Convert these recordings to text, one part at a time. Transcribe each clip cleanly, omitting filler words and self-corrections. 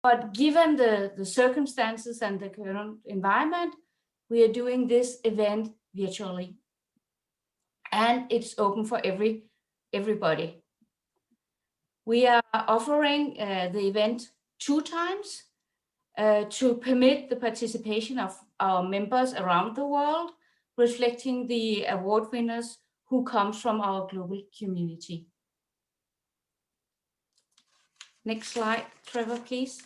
But given the circumstances and the current environment, we are doing this event virtually. And it's open for everybody. We are offering the event 2 times to permit the participation of our members around the world, reflecting the award winners who come from our global community. Next slide, Trevor, please.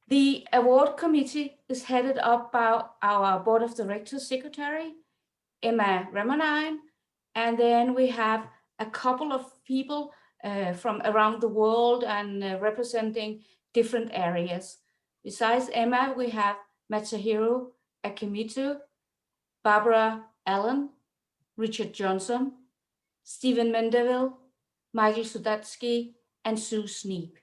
The award committee is headed up by our board of directors secretary, Emma Ramanine, and then we have a couple of people from around the world and representing different areas. Besides Emma, we have Masahiro Akimitu, Barbara Allen, Richard Johnson, Stephen Mendeville, Michael Sudatsky, and Sue Sneap.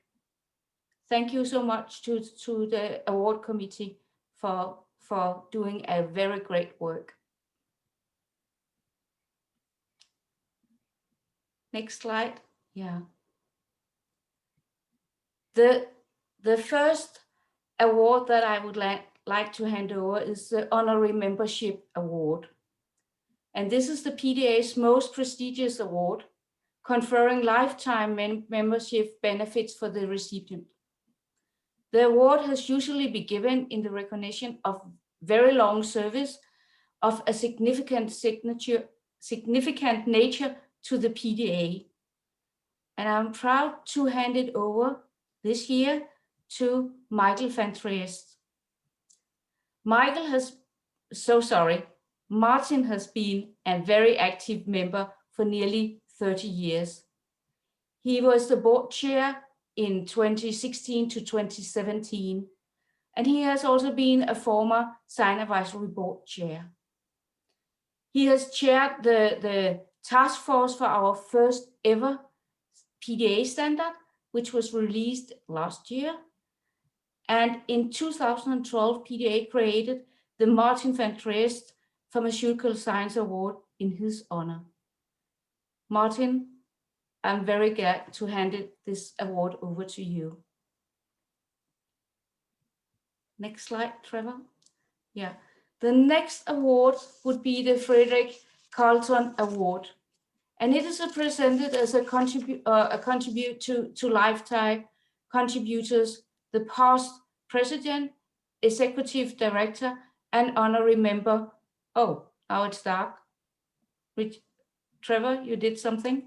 Thank you so much to the award committee for doing a very great work. Next slide. Yeah. The first award that I would like to hand over is the Honorary Membership Award. And this is the PDA's most prestigious award, conferring lifetime membership benefits for the recipient. The award has usually been given in the recognition of very long service of a significant nature to the PDA. And I'm proud to hand it over this year to Michael Fentress. Martin has been a very active member for nearly 30 years. He was the board chair in 2016 to 2017, and he has also been a former Sign Advisory Board chair. He has chaired the task force for our first ever PDA standard, which was released last year. And in 2012, PDA created the Martin Fentress Pharmaceutical Science Award in his honor. Martin, I'm very glad to hand this award over to you. Next slide, Trevor. Yeah, the next award would be the Frederick Carlton Award. And it is presented as a contribute to lifetime contributors, the past president, executive director, and honorary member. Oh, now it's dark. Trevor, you did something?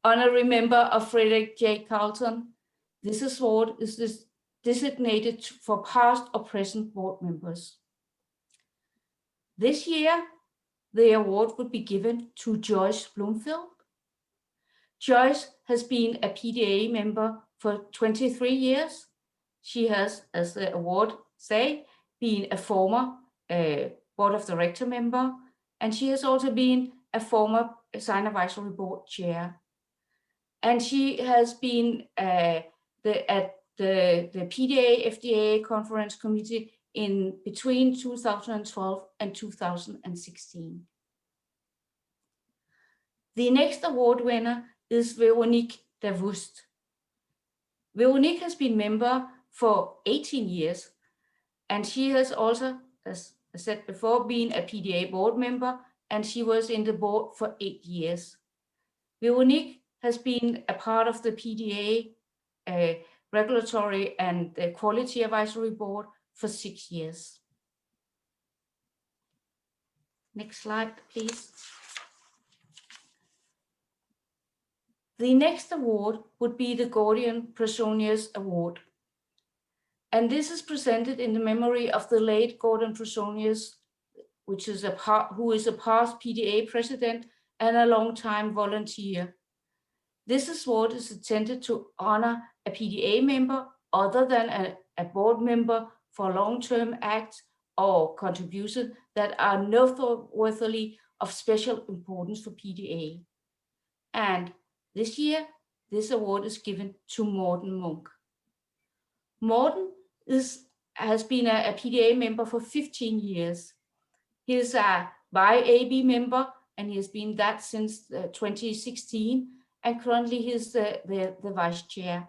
Honorary member of Frederick J. Carlton. This award is designated for past or present board members. This year, the award would be given to Joyce Bloomfield. Joyce has been a PDA member for 23 years. She has, as the award say, been a former board of director member, and she has also been a former Sign Advisory Board chair. And she has been at the PDA FDA conference committee in between 2012 and 2016. The next award winner is Veronique Davust. Veronique has been member for 18 years, and she has also, as I said before, been a PDA board member, and she was in the board for 8 years. Veronique has been a part of the PDA regulatory and the quality advisory board for 6 years. Next slide, please. The next award would be the Gordon Presonus Award. And this is presented in the memory of the late Gordon Presonus, who is a past PDA president and a long-time volunteer. This award is intended to honor a PDA member other than a board member for long-term acts or contributions that are noteworthy of special importance for PDA. And this year, this award is given to Morten Munk. Morten has been a PDA member for 15 years. He is a YAB member and he has been that since 2016, and currently he's the vice chair.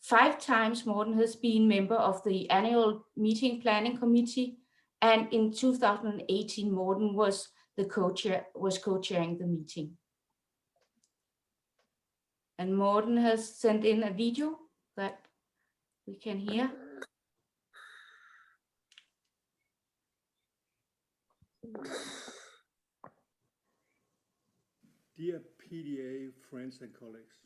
5 times Morten has been member of the annual meeting planning committee, and in 2018 Morten was co-chairing the meeting. And Morten has sent in a video that we can hear. Dear PDA friends and colleagues,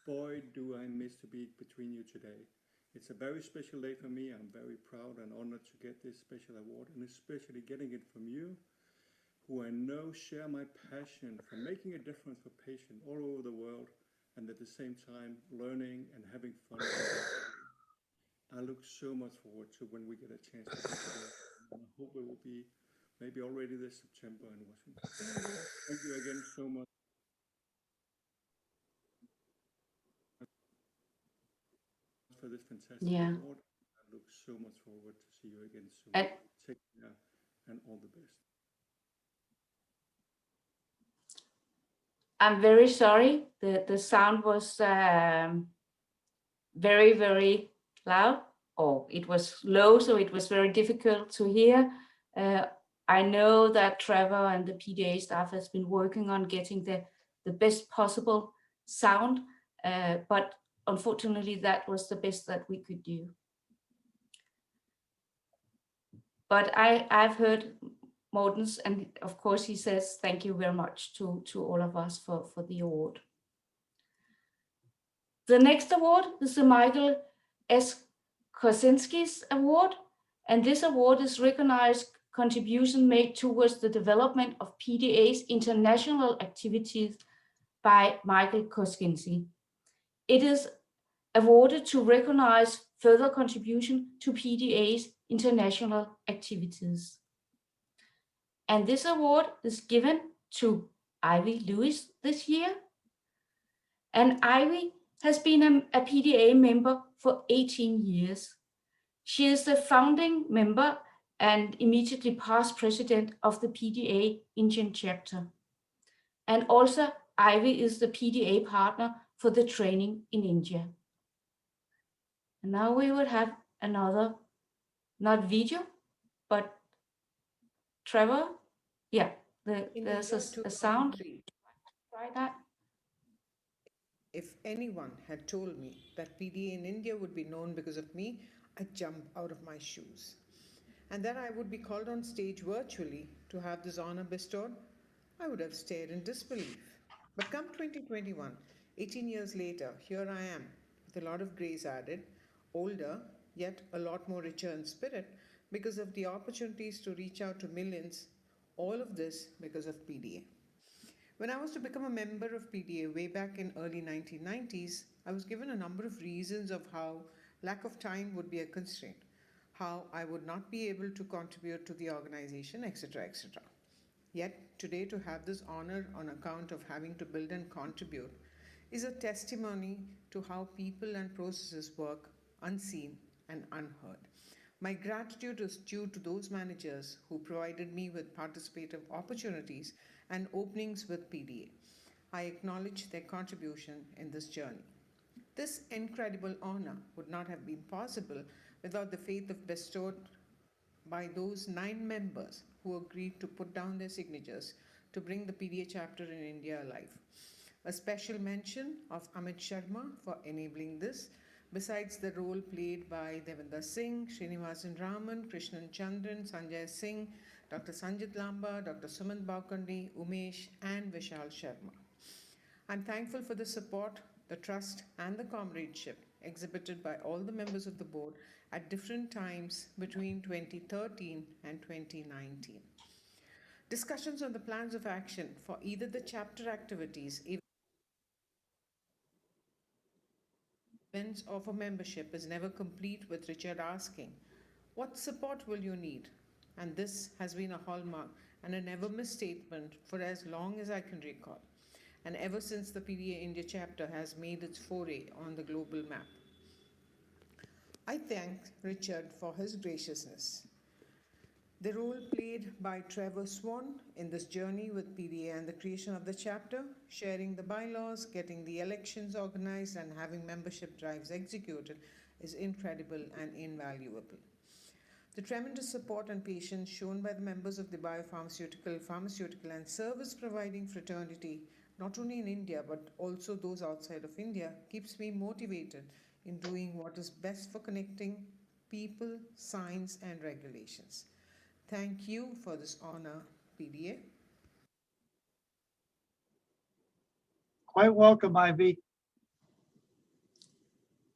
boy do I miss to be between you today. It's a very special day for me. I'm very proud and honored to get this special award, and especially getting it from you, who I know share my passion for making a difference for patients all over the world, and at the same time learning and having fun. I look so much forward to when we get a chance to do together. I hope it will be maybe already this September in Washington. Thank you again so much for this fantastic award. I look so much forward to see you again soon. Take care and all the best. I'm very sorry. The sound was very, very loud, or it was low, so it was very difficult to hear. I know that Trevor and the PDA staff has been working on getting the best possible sound, but unfortunately that was the best that we could do. But I've heard Morten's, and of course he says thank you very much to all of us for the award. The next award is the Michael S. Karczynskis Award, and this award is recognized contribution made towards the development of PDA's international activities by Michael Karczynskis. It is awarded to recognize further contribution to PDA's international activities. And this award is given to Ivy Lewis this year. And Ivy has been a PDA member for 18 years. She is the founding member and immediately past president of the PDA Indian chapter. And also, Ivy is the PDA partner for the training in India. And now we will have another, not video, but Trevor. Yeah, there's a sound. Try that. If anyone had told me that PDA in India would be known because of me, I'd jump out of my shoes. And that I would be called on stage virtually to have this honor bestowed, I would have stared in disbelief. But come 2021, 18 years later, here I am, with a lot of grace added, older, yet a lot more richer in spirit, because of the opportunities to reach out to millions, all of this because of PDA. When I was to become a member of PDA way back in early 1990s, I was given a number of reasons of how lack of time would be a constraint, how I would not be able to contribute to the organization, etc., etc. Yet today, to have this honor on account of having to build and contribute is a testimony to how people and processes work unseen and unheard. My gratitude is due to those managers who provided me with participative opportunities and openings with PDA. I acknowledge their contribution in this journey. This incredible honor would not have been possible without the faith bestowed by those 9 members who agreed to put down their signatures to bring the PDA chapter in India alive. A special mention of Amit Sharma for enabling this, besides the role played by Devinder Singh, Srinivasan Raman, Krishnan Chandran, Sanjay Singh, Dr. Sanjit Lamba, Dr. Sumant Baukandi, Umesh, and Vishal Sharma. I'm thankful for the support, the trust, and the comradeship exhibited by all the members of the board at different times between 2013 and 2019. Discussions on the plans of action for either the chapter activities, events, or for membership is never complete with Richard asking, "What support will you need?" And this has been a hallmark and a never miss statement for as long as I can recall, and ever since the PDA India chapter has made its foray on the global map. I thank Richard for his graciousness. The role played by Trevor Swan in this journey with PDA and the creation of the chapter, sharing the bylaws, getting the elections organized, and having membership drives executed is incredible and invaluable. The tremendous support and patience shown by the members of the biopharmaceutical, pharmaceutical, and service providing fraternity, not only in India but also those outside of India, keeps me motivated in doing what is best for connecting people, science, and regulations. Thank you for this honor, PDA. Quite welcome, Ivy.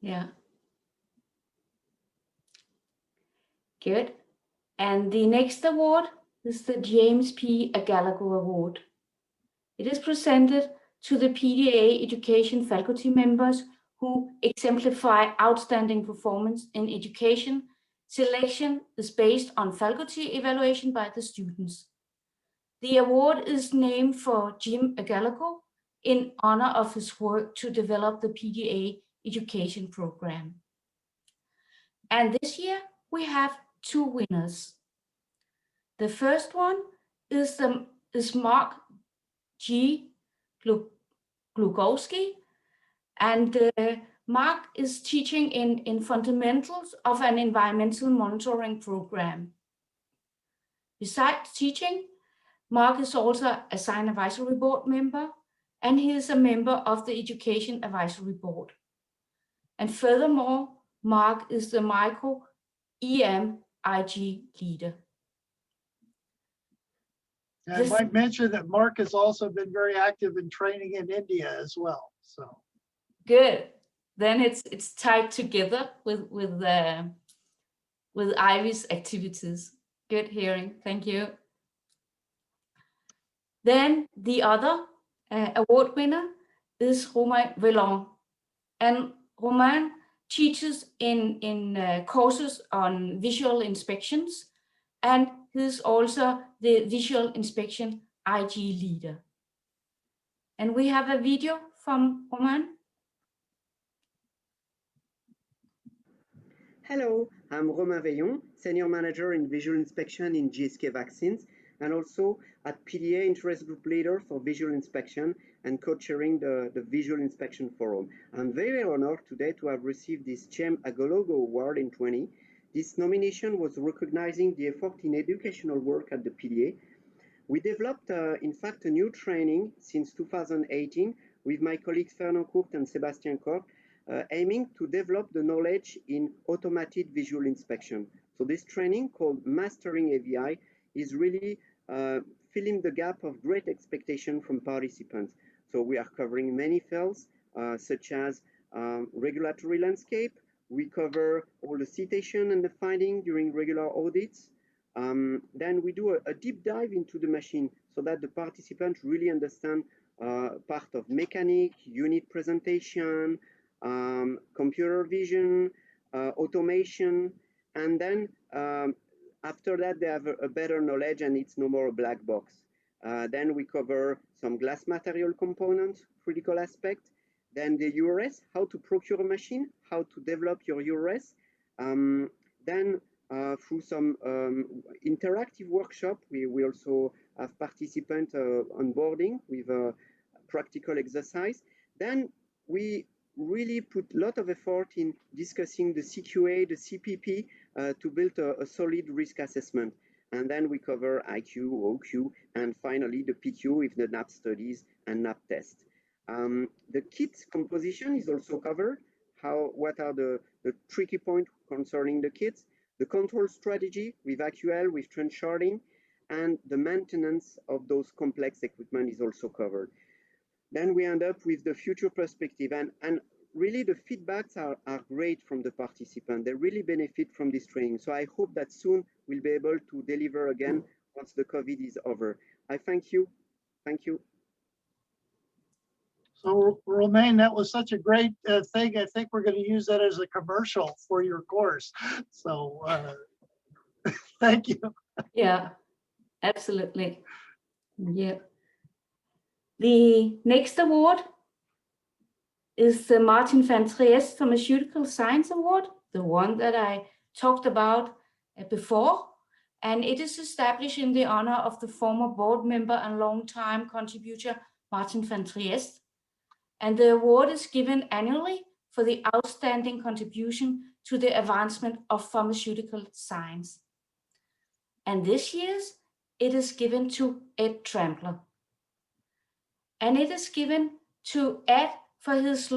Yeah. Good. And the next award is the James P. Gallagher Award. It is presented to the PDA education faculty members who exemplify outstanding performance in education. Selection is based on faculty evaluation by the students. The award is named for Jim Gallagher in honor of his work to develop the PDA education program. And this year we have two winners. The first one is Mark G. Glugowski, and Mark is teaching in fundamentals of an environmental monitoring program. Besides teaching, Mark is also a Science Advisory Board member, and he is a member of the Education Advisory Board. And furthermore, Mark is the micro EMIG leader. And I might mention that Mark has also been very active in training in India as well. So good. Then it's tied together with Ivy's activities. Good hearing. Thank you. Then the other award winner is Romain Vellon, and Romain teaches in courses on visual inspections, and he's also the visual inspection IG leader. And we have a video from Romain. Hello, I'm Romain Veillon, Senior Manager in Visual Inspection in GSK Vaccines, and also at PDA Interest Group Leader for Visual Inspection and co-chairing the Visual Inspection Forum. I'm very honored today to have received this James Gallagher Award in 2020. This nomination was recognizing the effort in educational work at the PDA. We developed, in fact, a new training since 2018 with my colleagues Fernand Court and Sebastian Koch, aiming to develop the knowledge in automated visual inspection. So this training called Mastering AVI is really filling the gap of great expectation from participants. So we are covering many fields, such as regulatory landscape. We cover all the citation and the finding during regular audits. Then we do a deep dive into the machine so that the participants really understand part of mechanic, unit presentation, computer vision, automation, and then after that they have a better knowledge and it's no more a black box. Then we cover some glass material components, critical aspect, then the URS, how to procure a machine, how to develop your URS, then through some interactive workshop, we also have participants onboarding with a practical exercise. Then we really put a lot of effort in discussing the CQA, the CPP, to build a solid risk assessment. And then we cover IQ, OQ, and finally the PQ with the NAP studies and NAP test. The kit composition is also covered. What are the tricky points concerning the kits? The control strategy with AQL, with trench sharding, and the maintenance of those complex equipment is also covered. Then we end up with the future perspective, and really the feedbacks are great from the participants. They really benefit from this training. So I hope that soon we'll be able to deliver again once the COVID is over. I thank you. Thank you. So Romain, that was such a great thing. I think we're going to use that as a commercial for your course. So thank you. Yeah, absolutely. Yeah. The next award is the Martin Fentress Pharmaceutical Science Award, the one that I talked about before. and it is established in the honor of the former board member and longtime contributor Martin Fentress. And the award is given annually for the outstanding contribution to the advancement of pharmaceutical science. And this year's it is given to Ed Trampler. And it is given to Ed for his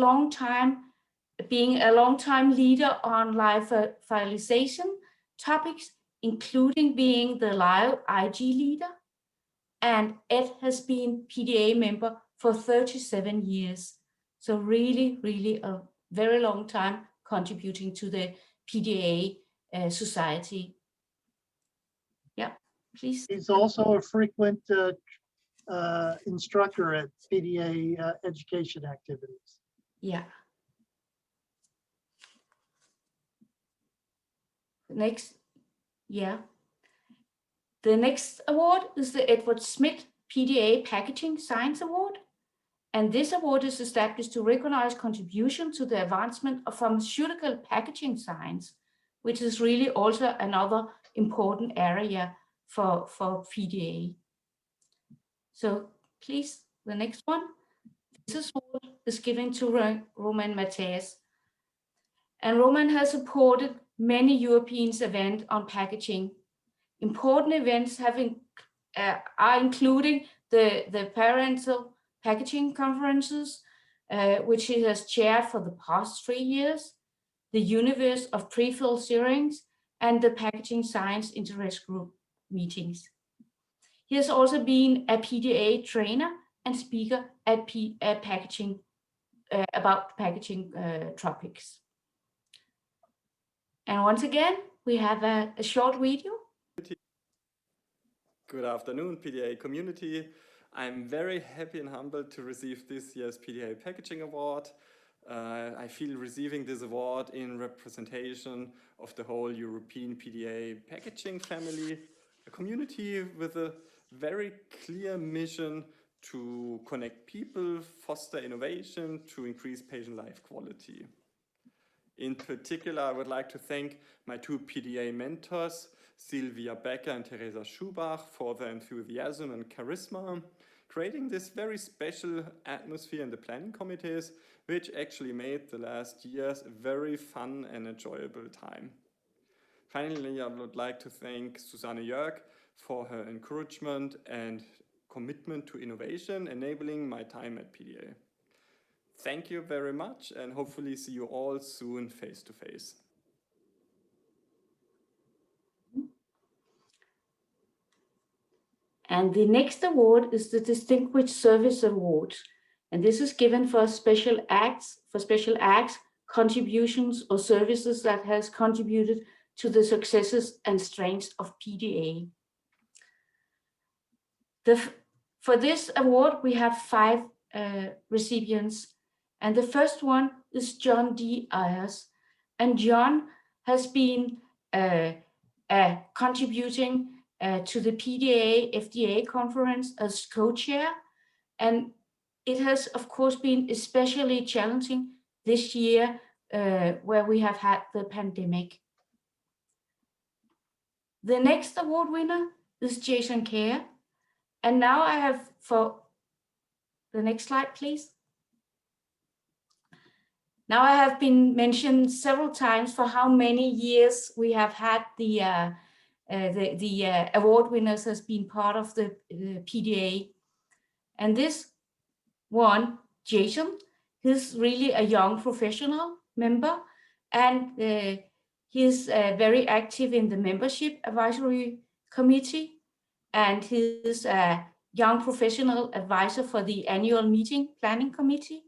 being a long-time leader on lyophilization topics, including being the Lyo IG leader. And Ed has been PDA member for 37 years. So really, really a very long time contributing to the PDA society. Yeah, please. He's also a frequent instructor at PDA education activities. Yeah. Next, yeah. The next award is the Edward Smith PDA Packaging Science Award. And this award is established to recognize contribution to the advancement of pharmaceutical packaging science, which is really also another important area for PDA. So please, the next one. This award is given to Roman Matthias. And Roman has supported many European events on packaging. Important events are including the parental packaging conferences, which he has chaired for the past 3 years, the universe of pre-filled syringes, and the packaging science interest group meetings. He has also been a PDA trainer and speaker at packaging about packaging topics. And once again, we have a short video. Good afternoon, PDA community. I'm very happy and humbled to receive this year's PDA Packaging Award. I feel receiving this award in representation of the whole European PDA packaging family, a community with a very clear mission to connect people, foster innovation, to increase patient life quality. In particular, I would like to thank my two PDA mentors, Sylvia Becker and Teresa Schubach, for their enthusiasm and charisma, creating this very special atmosphere in the planning committees, which actually made the last years a very fun and enjoyable time. Finally, I would like to thank Susanne Jörg for her encouragement and commitment to innovation, enabling my time at PDA. Thank you very much, and hopefully see you all soon face to face. And the next award is the Distinguished Service Award. And this is given for special acts, contributions, or services that has contributed to the successes and strengths of PDA. For this award, we have 5 recipients. And the first one is John D. Ayers. And John has been contributing to the PDA FDA conference as co-chair. And it has, of course, been especially challenging this year where we have had the pandemic. The next award winner is Jason Kerr. And now I have, for the next slide, please. Now I have been mentioned several times for how many years we have had the award winners has been part of the PDA. And this one, Jason, he's really a young professional member, and he's very active in the membership advisory committee, and he's a young professional advisor for the annual meeting planning committee.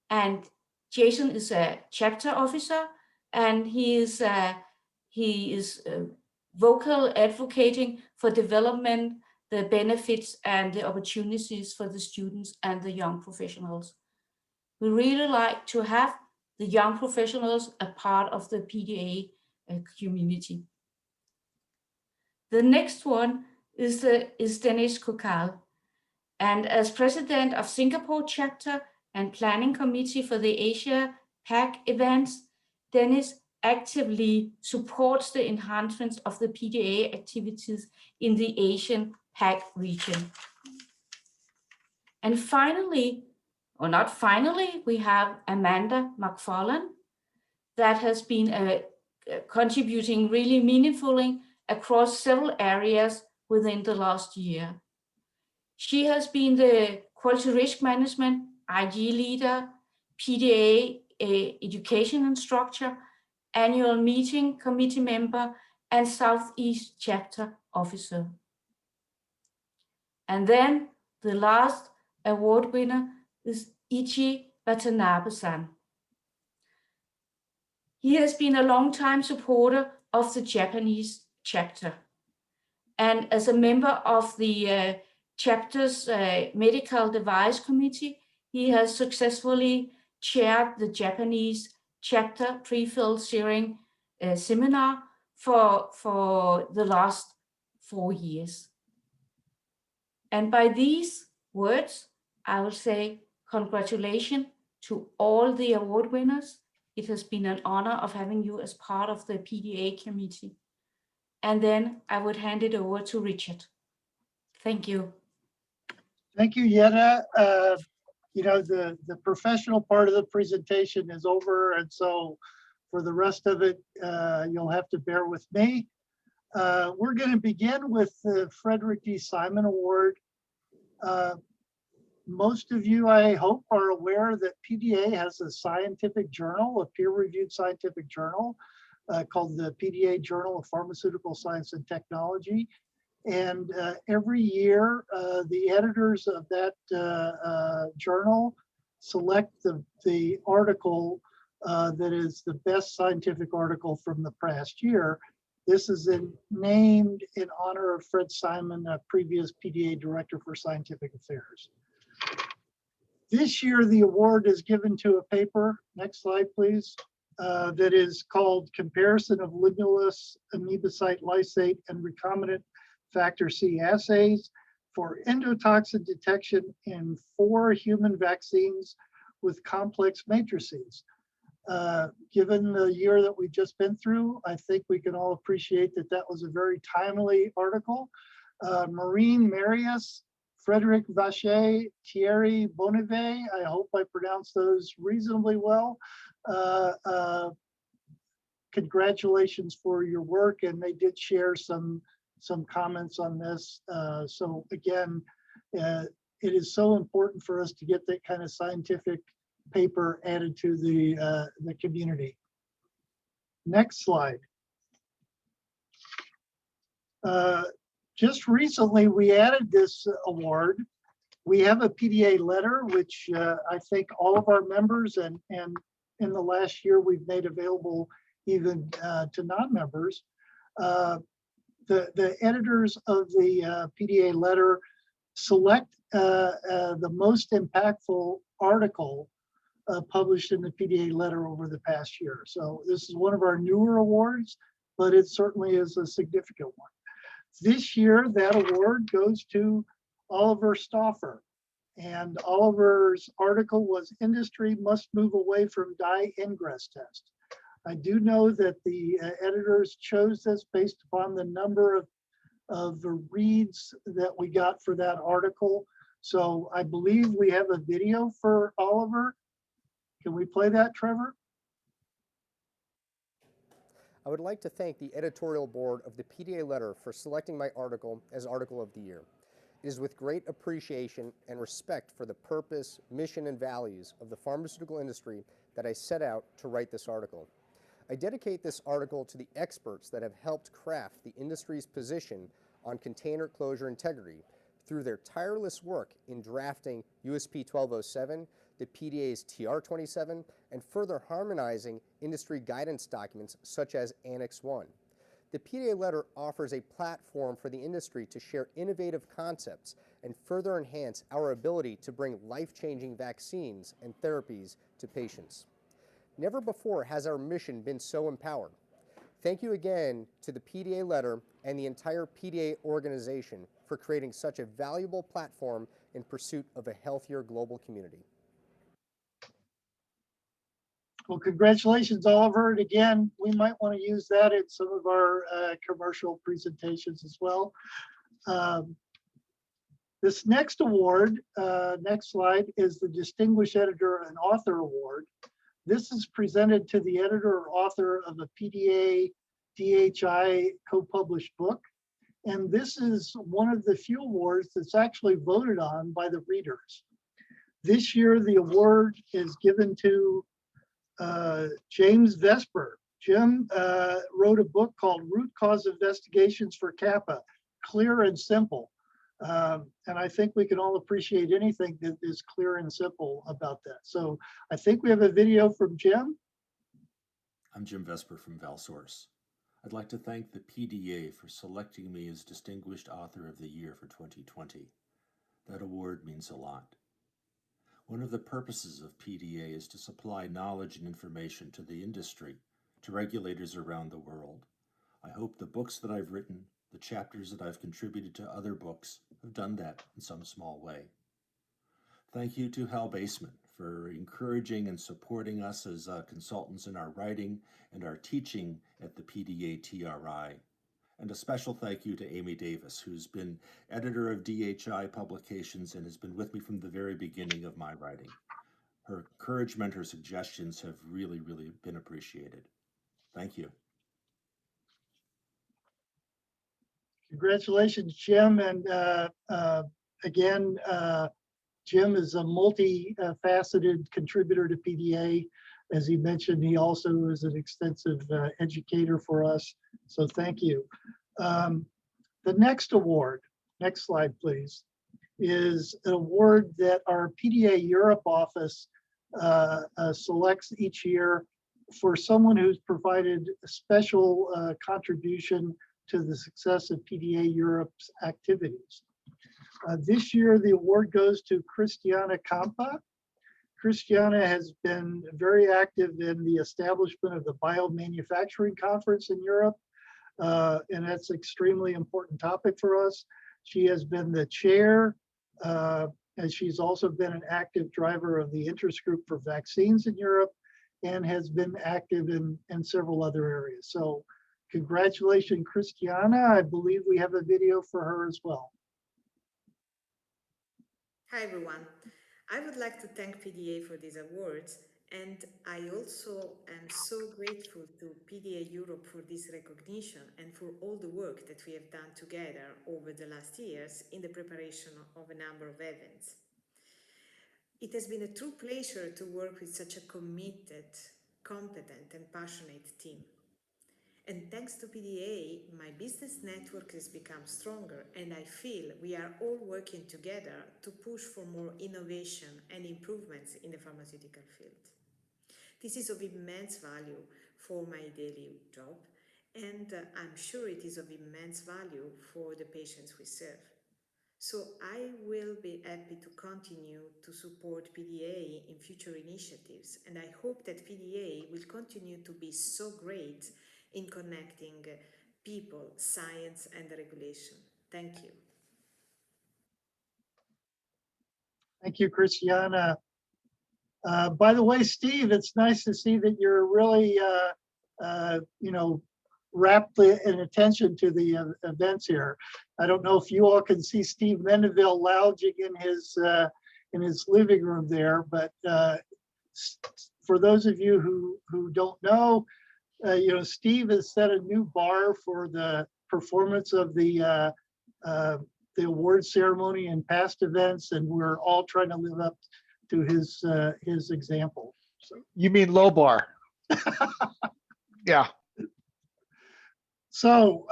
And Jason is a chapter officer, and he is vocal advocating for development, the benefits and the opportunities for the students and the young professionals. We really like to have the young professionals a part of the PDA community. The next one is Dennis Kokal. And as president of Singapore chapter and planning committee for the Asia PAC events, Dennis actively supports the enhancement of the PDA activities in the Asian PAC region. And finally, or not finally, we have Amanda McFarlane that has been contributing really meaningfully across several areas within the last year. She has been the quality risk management, IG leader, PDA education instructor, annual meeting committee member, and Southeast chapter officer. And then the last award winner is Ichi Watanabe-san. He has been a long-time supporter of the Japanese chapter. And as a member of the chapter's medical device committee, he has successfully chaired the Japanese chapter pre-filled syringe seminar for the last 4 years. And by these words, I will say congratulations to all the award winners. It has been an honor of having you as part of the PDA committee. And then I would hand it over to Richard. Thank you. Thank you, Jette. You know, the professional part of the presentation is over, and so for the rest of it, you'll have to bear with me. We're going to begin with the Frederick D. Simon Award. Most of you, I hope, are aware that PDA has a scientific journal, a peer-reviewed scientific journal called the PDA Journal of Pharmaceutical Science and Technology. And every year, the editors of that journal select the article that is the best scientific article from the past year. This is named in honor of Fred Simon, a previous PDA Director for Scientific Affairs. This year, the award is given to a paper, next slide please, that is called Comparison of Limulus Amoebocyte Lysate and Recombinant Factor C Assays for Endotoxin Detection in 4 human vaccines with complex matrices. Given the year that we've just been through, I think we can all appreciate that that was a very timely article. Maureen Marius, Frederick Vacher, Thierry Bonnevet, I hope I pronounced those reasonably well. Congratulations for your work, and they did share some comments on this. So again, it is so important for us to get that kind of scientific paper added to the community. Next slide. Just recently, we added this award. We have a PDA letter, which I think all of our members and in the last year we've made available even to non-members. The editors of the PDA letter select the most impactful article published in the PDA letter over the past year. So this is one of our newer awards, but it certainly is a significant one. This year, that award goes to Oliver Stauffer. And Oliver's article was Industry Must Move Away from Dye Ingress Test. I do know that the editors chose this based upon the number of the reads that we got for that article. So I believe we have a video for Oliver. Can we play that, Trevor? I would like to thank the editorial board of the PDA letter for selecting my article as Article of the Year. It is with great appreciation and respect for the purpose, mission, and values of the pharmaceutical industry that I set out to write this article. I dedicate this article to the experts that have helped craft the industry's position on container closure integrity through their tireless work in drafting USP 1207, the PDA's TR27, and further harmonizing industry guidance documents such as Annex 1. The PDA letter offers a platform for the industry to share innovative concepts and further enhance our ability to bring life-changing vaccines and therapies to patients. Never before has our mission been so empowered. Thank you again to the PDA letter and the entire PDA organization for creating such a valuable platform in pursuit of a healthier global community. Well, congratulations, Oliver. And again, we might want to use that in some of our commercial presentations as well. This next award, next slide, is the Distinguished Editor and Author Award. This is presented to the editor or author of a PDA DHI co-published book. And this is one of the few awards that's actually voted on by the readers. This year, the award is given to James Vesper. Jim wrote a book called Root Cause Investigations for Kappa, clear and simple. And I think we can all appreciate anything that is clear and simple about that. So I think we have a video from Jim. I'm Jim Vesper from ValSource. I'd like to thank the PDA for selecting me as Distinguished Author of the Year for 2020. That award means a lot. One of the purposes of PDA is to supply knowledge and information to the industry, to regulators around the world. I hope the books that I've written, the chapters that I've contributed to other books, have done that in some small way. Thank you to Hal Baseman for encouraging and supporting us as consultants in our writing and our teaching at the PDA TRI. And a special thank you to Amy Davis, who's been editor of DHI Publications and has been with me from the very beginning of my writing. Her encouragement, her suggestions have really, really been appreciated. Thank you. Congratulations, Jim. And again, Jim is a multi-faceted contributor to PDA. As he mentioned, he also is an extensive educator for us. So thank you. The next award, next slide, please, is an award that our PDA Europe office selects each year for someone who's provided a special contribution to the success of PDA Europe's activities. This year, the award goes to Christiana Kampa. Christiana has been very active in the establishment of the Biomanufacturing Conference in Europe, and that's an extremely important topic for us. She has been the chair, and she's also been an active driver of the interest group for vaccines in Europe, and has been active in several other areas. So congratulations, Christiana. I believe we have a video for her as well. Hi everyone. I would like to thank PDA for these awards, and I also am so grateful to PDA Europe for this recognition and for all the work that we have done together over the last years in the preparation of a number of events. It has been a true pleasure to work with such a committed, competent and passionate team. And thanks to PDA, my business network has become stronger, and I feel we are all working together to push for more innovation and improvements in the pharmaceutical field. This is of immense value for my daily job, and I'm sure it is of immense value for the patients we serve. So I will be happy to continue to support PDA in future initiatives, and I hope that PDA will continue to be so great in connecting people, science, and regulation. Thank you. Thank you, Christiana. By the way, Steve, it's nice to see that you're really, rapt in attention to the events here. I don't know if you all can see Steve Mendeville lounging in his living room there, but for those of you who don't know, Steve has set a new bar for the performance of the award ceremony and past events, and we're all trying to live up to his example. So. You mean low bar? Yeah. So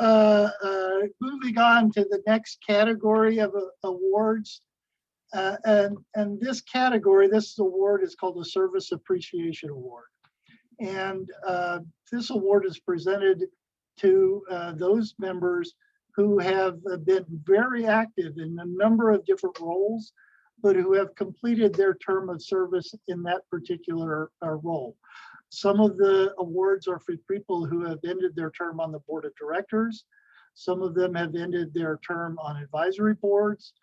moving on to the next category of awards, and this category, this award is called the Service Appreciation Award. And this award is presented to those members who have been very active in a number of different roles, but who have completed their term of service in that particular role. Some of the awards are for people who have ended their term on the board of directors. Some of them have ended their term on advisory boards,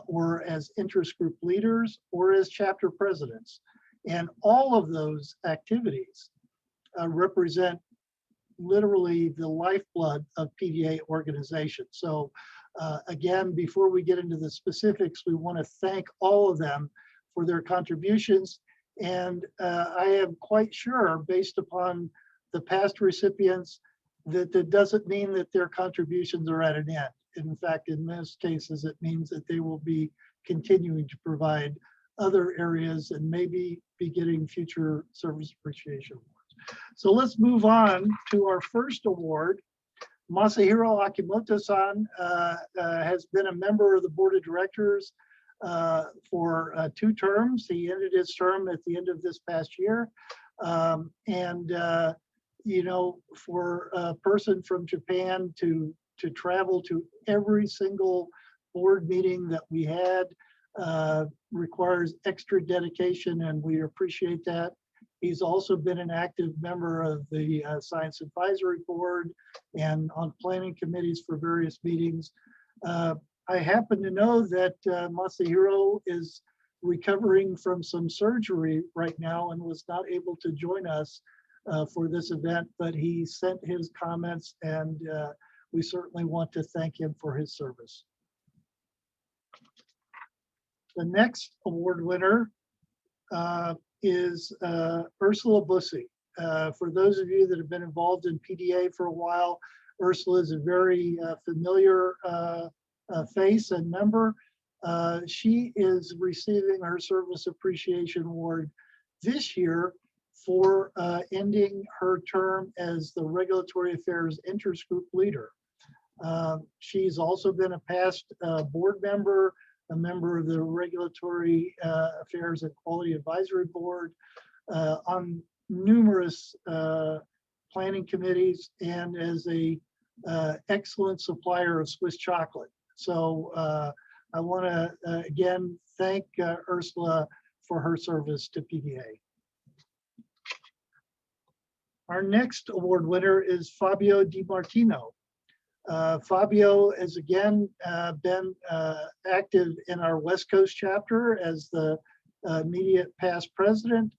or as interest group leaders, or as chapter presidents. And all of those activities represent literally the lifeblood of PDA organization. So again, before we get into the specifics, we want to thank all of them for their contributions. And I am quite sure, based upon the past recipients, that that doesn't mean that their contributions are at an end. In fact, in most cases, it means that they will be continuing to provide other areas and maybe be getting future service appreciation awards. So let's move on to our first award. Masahiro Akimoto-san has been a member of the board of directors for 2 terms. He ended his term at the end of this past year. You know, for a person from Japan to travel to every single board meeting that we had requires extra dedication, and we appreciate that. He's also been an active member of the Science Advisory Board and on planning committees for various meetings. I happen to know that Masahiro is recovering from some surgery right now and was not able to join us for this event, but he sent his comments, and we certainly want to thank him for his service. The next award winner is Ursula Bussey. For those of you that have been involved in PDA for a while, Ursula is a very familiar face and member. She is receiving her Service Appreciation Award this year for ending her term as the Regulatory Affairs Intergroup Leader. She's also been a past board member, a member of the Regulatory Affairs and Quality Advisory Board, on numerous planning committees, and as a excellent supplier of Swiss chocolate. So I want to again thank Ursula for her service to PDA. Our next award winner is Fabio Di Martino. Fabio has again been active in our West Coast chapter as the immediate past president,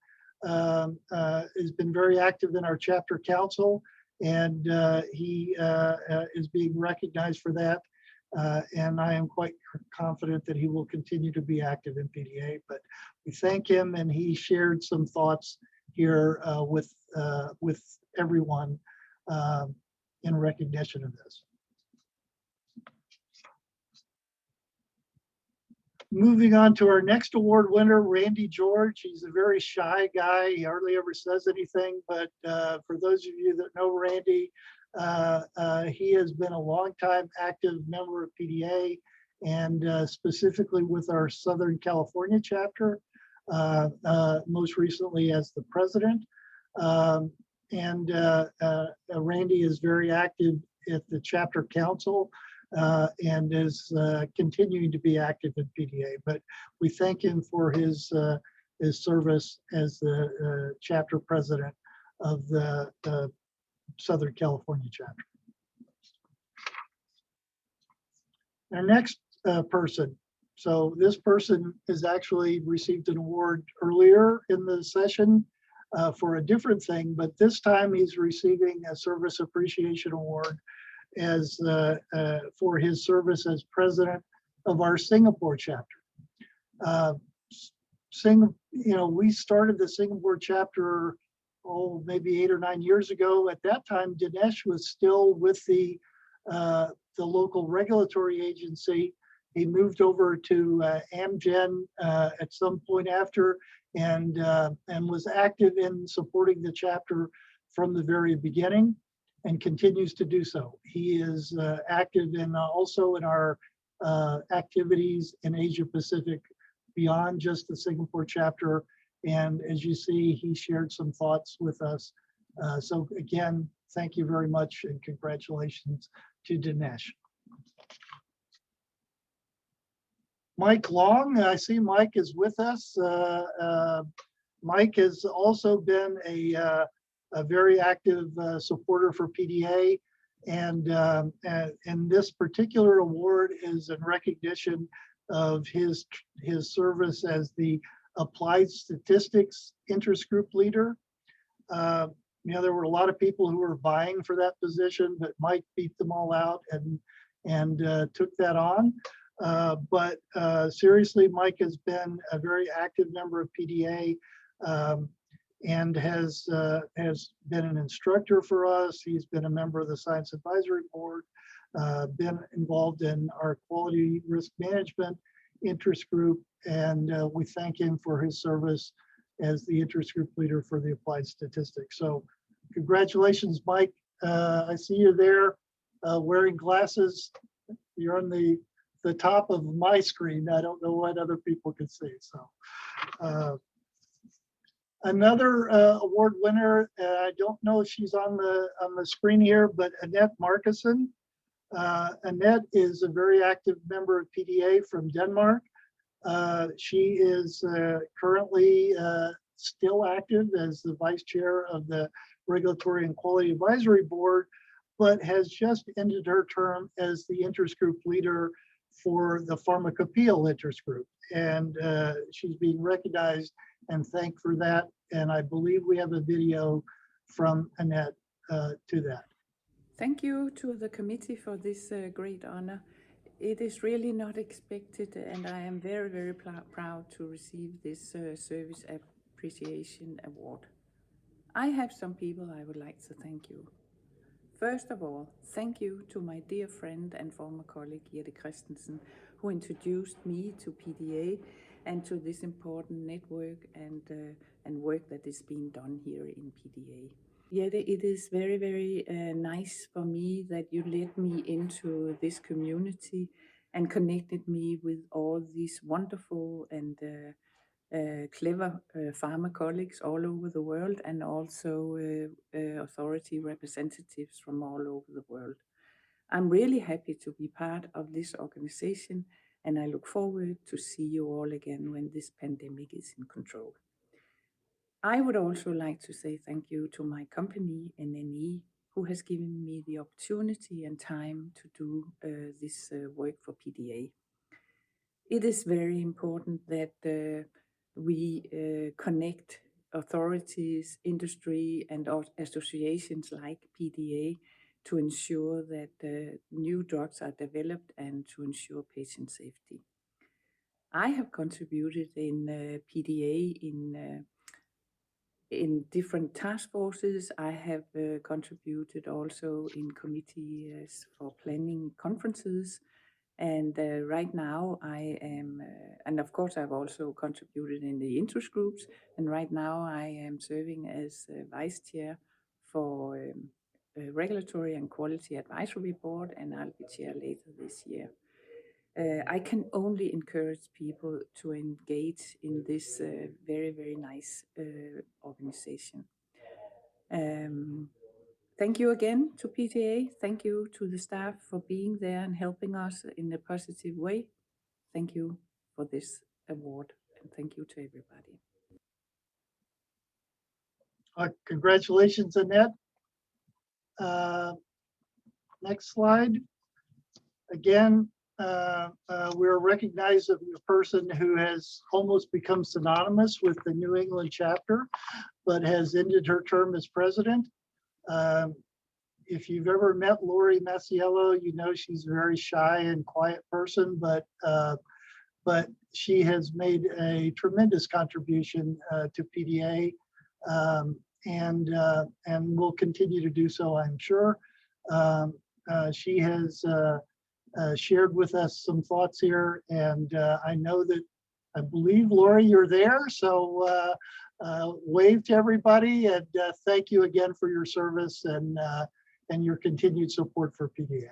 has been very active in our chapter council, and he is being recognized for that. And I am quite confident that he will continue to be active in PDA, but we thank him, and he shared some thoughts here with everyone in recognition of this. Moving on to our next award winner, Randy George. He's a very shy guy. He hardly ever says anything, but for those of you that know Randy, he has been a longtime active member of PDA, and specifically with our Southern California chapter, most recently as the president. Randy is very active at the chapter council and is continuing to be active in PDA. But we thank him for his service as the chapter president of the Southern California chapter. Our next person. So this person has actually received an award earlier in the session for a different thing, but this time he's receiving a Service Appreciation Award as for his service as president of our Singapore chapter. We started the Singapore chapter, maybe 8 or 9 years ago. At that time, Dinesh was still with the local regulatory agency. He moved over to Amgen at some point after, and was active in supporting the chapter from the very beginning, and continues to do so. He is active also in our activities in Asia Pacific beyond just the Singapore chapter. And as you see, he shared some thoughts with us. So again, thank you very much, and congratulations to Dinesh. Mike Long, I see Mike is with us. Mike has also been a very active supporter for PDA, and this particular award is in recognition of his service as the applied statistics interest group leader. There were a lot of people who were vying for that position, but Mike beat them all out and took that on. But seriously, Mike has been a very active member of PDA and has been an instructor for us. He's been a member of the Science Advisory Board, been involved in our quality risk management interest group, and we thank him for his service as the interest group leader for the applied statistics. So congratulations, Mike. I see you there wearing glasses. You're on the top of my screen. I don't know what other people can see. So another award winner, I don't know if she's on the screen here, but Annette Markussen. Annette is a very active member of PDA from Denmark. She is currently still active as the vice chair of the Regulatory and Quality Advisory Board, but has just ended her term as the interest group leader for the Pharmaceutical interest group. And she's being recognized and thanked for that. And I believe we have a video from Annette to that. Thank you to the committee for this great honor. It is really not expected, and I am very, very proud to receive this Service Appreciation Award. I have some people I would like to thank you. First of all, thank you to my dear friend and former colleague Jette Christensen, who introduced me to PDA and to this important network and work that is being done here in PDA. Jette, it is very, very nice for me that you led me into this community and connected me with all these wonderful and clever pharma colleagues all over the world, and also authority representatives from all over the world. I'm really happy to be part of this organization, and I look forward to see you all again when this pandemic is in control. I would also like to say thank you to my company, NNE, who has given me the opportunity and time to do this work for PDA. It is very important that we connect authorities, industry, and associations like PDA to ensure that new drugs are developed and to ensure patient safety. I have contributed in PDA in different task forces. I have contributed also in committees for planning conferences. And right now I am, and of course I've also contributed in the interest groups. And right now I am serving as vice chair for Regulatory and Quality Advisory Board, and I'll be chair later this year. I can only encourage people to engage in this very, very nice organization. Thank you again to PDA. Thank you to the staff for being there and helping us in a positive way. Thank you for this award, and thank you to everybody. Congratulations, Annette. Next slide. Again, we're recognized as a person who has almost become synonymous with the New England chapter, but has ended her term as president. If you've ever met Lori Masiello, you know she's a very shy and quiet person, but she has made a tremendous contribution to PDA, and will continue to do so, I'm sure. She has shared with us some thoughts here, and I know that, I believe, Lori, you're there, so wave to everybody, and thank you again for your service and your continued support for PDA.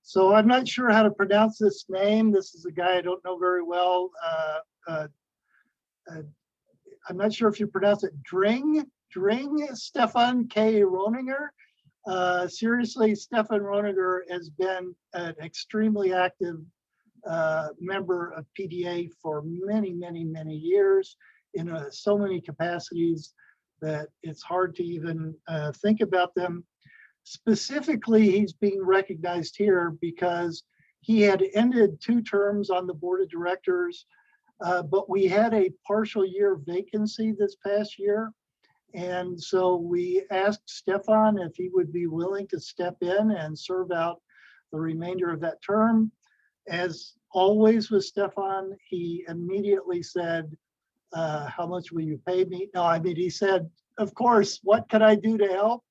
So I'm not sure how to pronounce this name. This is a guy I don't know very well. I'm not sure if you pronounce it Dring, Stefan K. Roninger. Seriously, Stefan Roninger has been an extremely active member of PDA for many, many, many years in so many capacities that it's hard to even think about them. Specifically, he's being recognized here because he had ended 2 terms on the board of directors, but we had a partial year vacancy this past year. And so we asked Stefan if he would be willing to step in and serve out the remainder of that term. As always with Stefan, he immediately said, how much will you pay me? No, I mean, he said, of course, what can I do to help?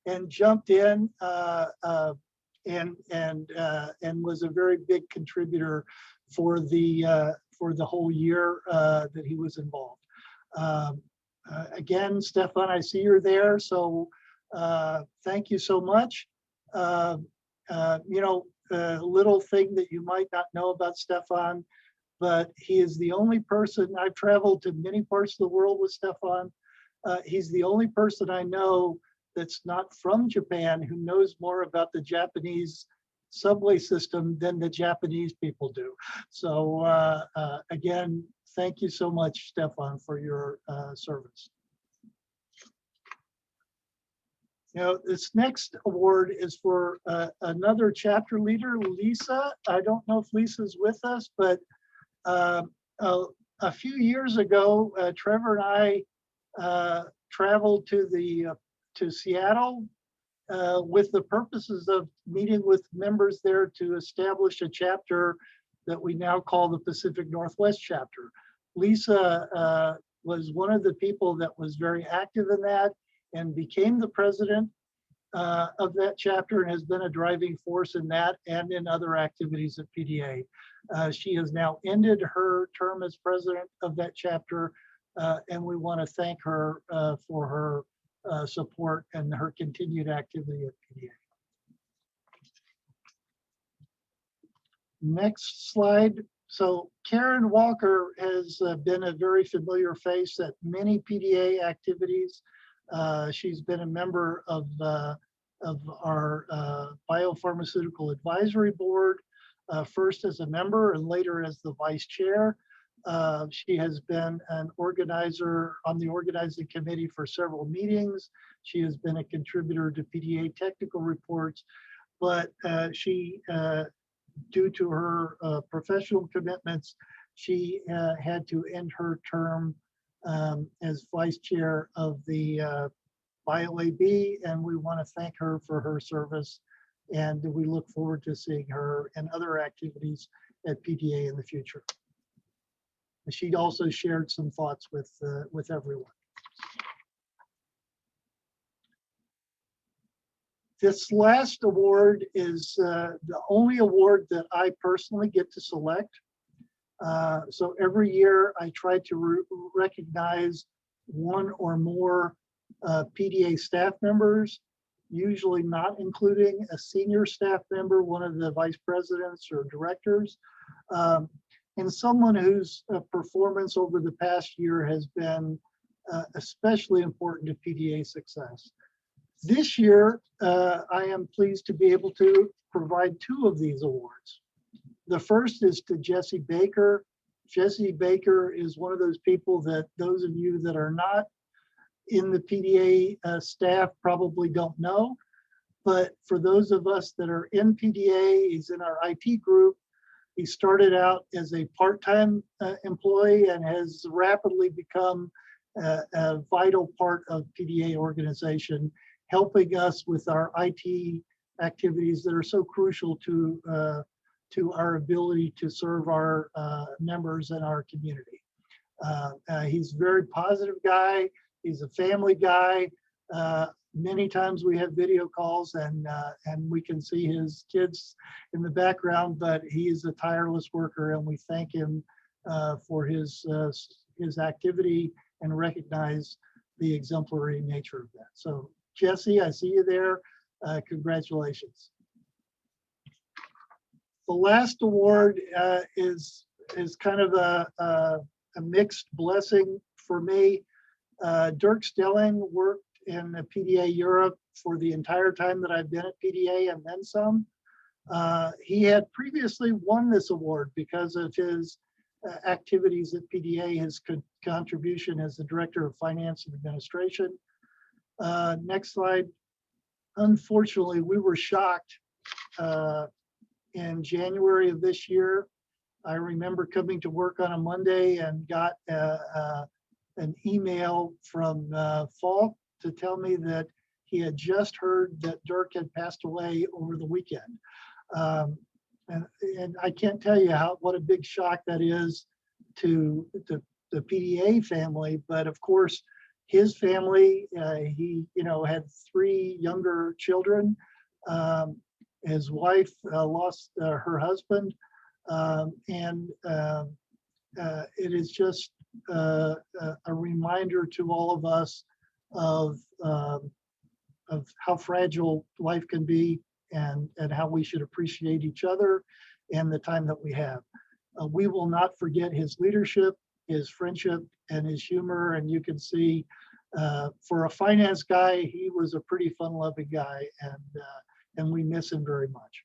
And jumped in and was a very big contributor for the whole year that he was involved. Again, Stefan, I see you're there, so thank you so much. You know, a little thing that you might not know about Stefan, but he is the only person, I've traveled to many parts of the world with Stefan. He's the only person I know that's not from Japan who knows more about the Japanese subway system than the Japanese people do. So again, thank you so much, Stefan, for your service. You know, this next award is for another chapter leader, Lisa. I don't know if Lisa's with us, but a few years ago, Trevor and I traveled to Seattle with the purposes of meeting with members there to establish a chapter that we now call the Pacific Northwest chapter. Lisa was one of the people that was very active in that and became the president of that chapter and has been a driving force in that and in other activities at PDA. She has now ended her term as president of that chapter, and we want to thank her for her support and her continued activity at PDA. Next slide. So Karen Walker has been a very familiar face at many PDA activities. She's been a member of our Biopharmaceutical Advisory Board, first as a member and later as the vice chair. She has been an organizer on the organizing committee for several meetings. She has been a contributor to PDA technical reports, but she, due to her professional commitments, she had to end her term as vice chair of the BioAB, and we want to thank her for her service, and we look forward to seeing her and other activities at PDA in the future. She also shared some thoughts with everyone. This last award is the only award that I personally get to select. So every year I try to recognize one or more PDA staff members, usually not including a senior staff member, one of the vice presidents or directors, and someone whose performance over the past year has been especially important to PDA success. This year, I am pleased to be able to provide 2 of these awards. The first is to Jesse Baker. Jesse Baker is one of those people that those of you that are not in the PDA staff probably don't know. But for those of us that are in PDA, he's in our IT group. He started out as a part-time employee and has rapidly become a vital part of PDA organization, helping us with our IT activities that are so crucial to our ability to serve our members and our community. He's a very positive guy. He's a family guy. Many times we have video calls and we can see his kids in the background, but he is a tireless worker, and we thank him for his activity and recognize the exemplary nature of that. So Jesse, I see you there. Congratulations. The last award is kind of a mixed blessing for me. Dirk Stelling worked in the PDA Europe for the entire time that I've been at PDA and then some. He had previously won this award because of his activities at PDA, his contribution as the Director of Finance and Administration. Next slide. unfortunately, we were shocked in January of this year. I remember coming to work on a Monday and got an email from Falk to tell me that he had just heard that Dirk had passed away over the weekend. And I can't tell you what a big shock that is to the PDA family, but of course, his family, he had 3 younger children. His wife lost her husband, and it is just a reminder to all of us of how fragile life can be, and how we should appreciate each other and the time that we have. We will not forget his leadership, his friendship, and his humor. And you can see, for a finance guy, he was a pretty fun-loving guy, and we miss him very much.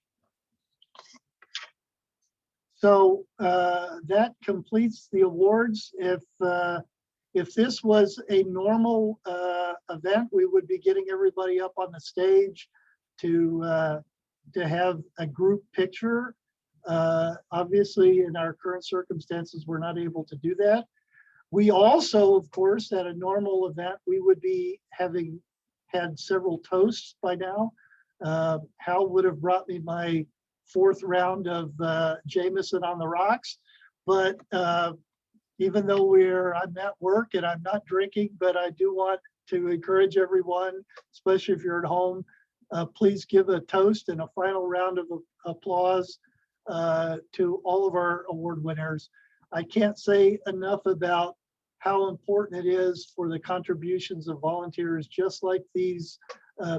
So that completes the awards. If this was a normal event, we would be getting everybody up on the stage to have a group picture. Obviously, in our current circumstances, we're not able to do that. We also, of course, at a normal event, we would be having had several toasts by now. Hal would have brought me my 4th round of Jameson on the rocks, but even though I'm at work and I'm not drinking, but I do want to encourage everyone, especially if you're at home, please give a toast and a final round of applause to all of our award winners. I can't say enough about how important it is for the contributions of volunteers just like these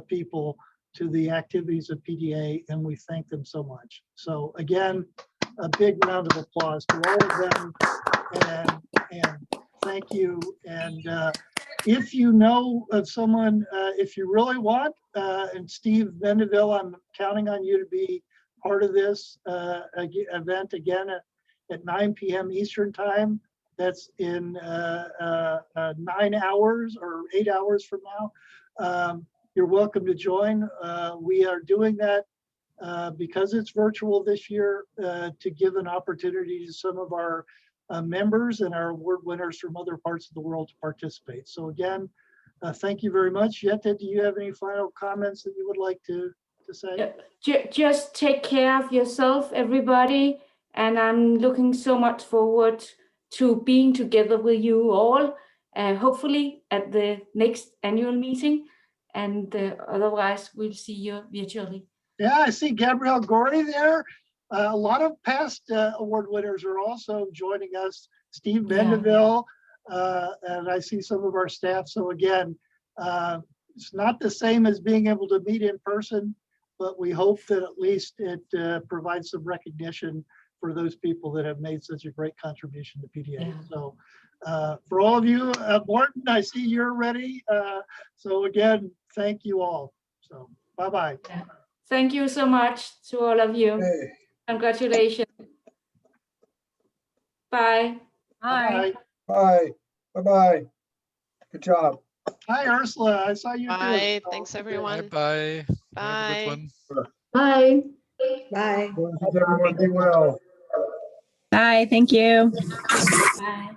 people to the activities of PDA, and we thank them so much. So again, a big round of applause to all of them, and thank you. And if you know of someone, if you really want, and Steve Mendeville, I'm counting on you to be part of this event again at 9 p.m. Eastern time. That's in 9 hours or 8 hours from now. You're welcome to join. We are doing that because it's virtual this year to give an opportunity to some of our members and our award winners from other parts of the world to participate. So again, thank you very much. Jette, do you have any final comments that you would like to say? Just take care of yourself, everybody. And I'm looking so much forward to being together with you all, hopefully at the next annual meeting. And otherwise, we'll see you virtually. Yeah, I see Gabrielle Gorey there. A lot of past award winners are also joining us. Steve Mendeville, and I see some of our staff. So again, it's not the same as being able to meet in person, but we hope that at least it provides some recognition for those people that have made such a great contribution to PDA. Yeah. So for all of you, Morton, I see you're ready. So again, thank you all. So bye-bye. Yeah. Thank you so much to all of you. Hey. Congratulations. Bye. Bye. Bye. Bye-bye. Good job. Hi, Ursula. I saw you. Bye. Too. Thanks, everyone. Bye. Bye. Bye. Bye. Everyone be well. Bye. Thank you. Bye.